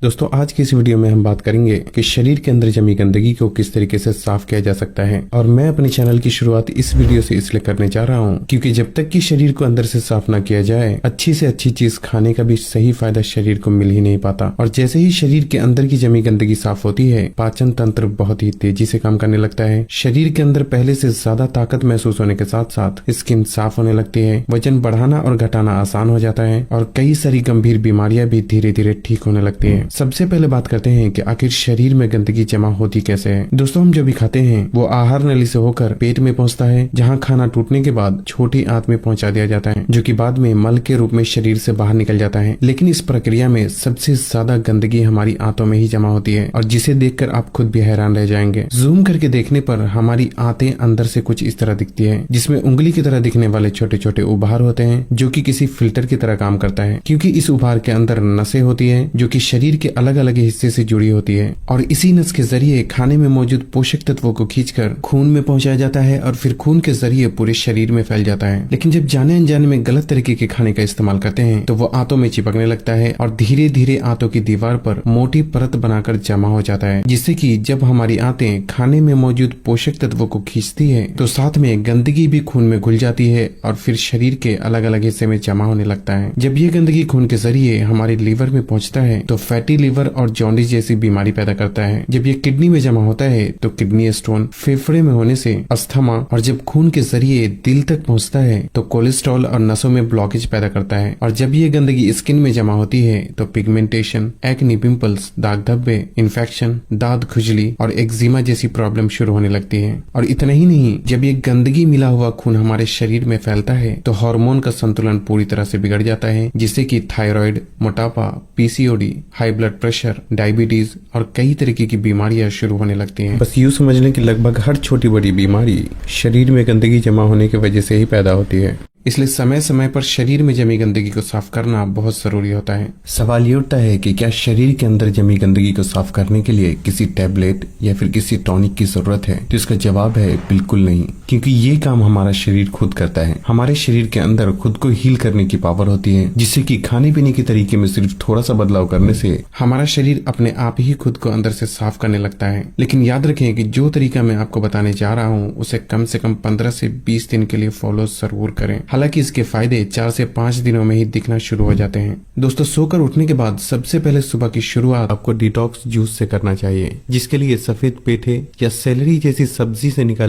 दोस्तों आज की इस वीडियो में हम बात करेंगे कि शरीर के अंदर जमी गंदगी को किस तरीके से साफ किया जा सकता है। और मैं अपने चैनल की शुरुआत इस वीडियो से इसलिए करने जा रहा हूँ क्योंकि जब तक कि शरीर को अंदर से साफ ना किया जाए, अच्छी से अच्छी चीज खाने का भी सही फायदा शरीर को मिल ही नहीं पाता। और जैसे ही शरीर के अंदर की जमी गंदगी साफ होती है, पाचन तंत्र बहुत ही तेजी से काम करने लगता है। शरीर के अंदर पहले से ज्यादा ताकत महसूस होने के साथ साथ स्किन साफ होने लगती है, वजन बढ़ाना और घटाना आसान हो जाता है और कई सारी गंभीर बीमारियां भी धीरे धीरे ठीक होने लगती है। सबसे पहले बात करते हैं कि आखिर शरीर में गंदगी जमा होती कैसे है। दोस्तों हम जो भी खाते हैं वो आहार नली से होकर पेट में पहुंचता है, जहां खाना टूटने के बाद छोटी आंत में पहुंचा दिया जाता है, जो कि बाद में मल के रूप में शरीर से बाहर निकल जाता है। लेकिन इस प्रक्रिया में सबसे ज्यादा गंदगी हमारी आंतों में ही जमा होती है और जिसे देखकर आप खुद भी हैरान रह जाएंगे। जूम करके देखने पर हमारी आंतें अंदर से कुछ इस तरह दिखती है, जिसमें उंगली की तरह दिखने वाले छोटे छोटे उभार होते हैं, जो कि किसी फिल्टर की तरह काम करता है, क्योंकि इस उभार के अंदर नसें होती है जो कि शरीर के अलग अलग हिस्से से जुड़ी होती है और इसी नस के जरिए खाने में मौजूद पोषक तत्वों को खींचकर खून में पहुंचाया जाता है और फिर खून के जरिए पूरे शरीर में फैल जाता है। लेकिन जब जाने अनजाने में गलत तरीके के खाने का इस्तेमाल करते हैं तो वो आंतों में चिपकने लगता है और धीरे धीरे आंतों की दीवार पर मोटी परत बनाकर जमा हो जाता है, जिससे कि जब हमारी आंतें खाने में मौजूद पोषक तत्वों को खींचती है तो साथ में गंदगी भी खून में घुल जाती है और फिर शरीर के अलग अलग हिस्से में जमा होने लगता है। जब ये गंदगी खून के जरिए हमारे लीवर में पहुंचता है तो फैटी लीवर और जॉन्डिस जैसी बीमारी पैदा करता है। जब ये किडनी में जमा होता है तो किडनी स्टोन, फेफड़े में होने से अस्थमा, और जब खून के जरिए दिल तक पहुंचता है तो कोलेस्ट्रॉल और नसों में ब्लॉकेज पैदा करता है। और जब ये गंदगी स्किन में जमा होती है तो पिगमेंटेशन, एक्ने, पिंपल्स, दाग धब्बे, इन्फेक्शन, दांत खुजली और एक्जिमा जैसी प्रॉब्लम शुरू होने लगती है। और इतना ही नहीं, जब ये गंदगी मिला हुआ खून हमारे शरीर में फैलता है तो हार्मोन का संतुलन पूरी तरह से बिगड़ जाता है, जिससे कि थायराइड, मोटापा, PCOD, high blood pressure, diabetes और कई तरीके की बीमारियां शुरू होने लगती हैं। बस यूं समझ लें कि लगभग हर छोटी बड़ी बीमारी शरीर में गंदगी जमा होने की वजह से ही पैदा होती है। इसलिए समय समय पर शरीर में जमी गंदगी को साफ करना बहुत जरूरी होता है। सवाल ये उठता है कि क्या शरीर के अंदर जमी गंदगी को साफ करने के लिए किसी टैबलेट या फिर किसी टॉनिक की जरूरत है? तो इसका जवाब है बिल्कुल नहीं, क्योंकि ये काम हमारा शरीर खुद करता है। हमारे शरीर के अंदर खुद को हील करने की पावर होती है, जिससे कि खाने पीने के तरीके में सिर्फ थोड़ा सा बदलाव करने से हमारा शरीर अपने आप ही खुद को अंदर से साफ करने लगता है। लेकिन याद रखें कि जो तरीका मैं आपको बताने जा रहा हूँ उसे कम से कम 15 से 20 दिन के लिए फॉलो जरूर करें। हालांकि इसके फायदे 4 से 5 दिनों में ही दिखना शुरू हो जाते हैं। दोस्तों सोकर उठने के बाद सबसे पहले सुबह की शुरुआत आपको डिटॉक्स जूस से करना चाहिए, जिसके लिए सफेद पेठे या सेलरी जैसी सब्जी से निकाले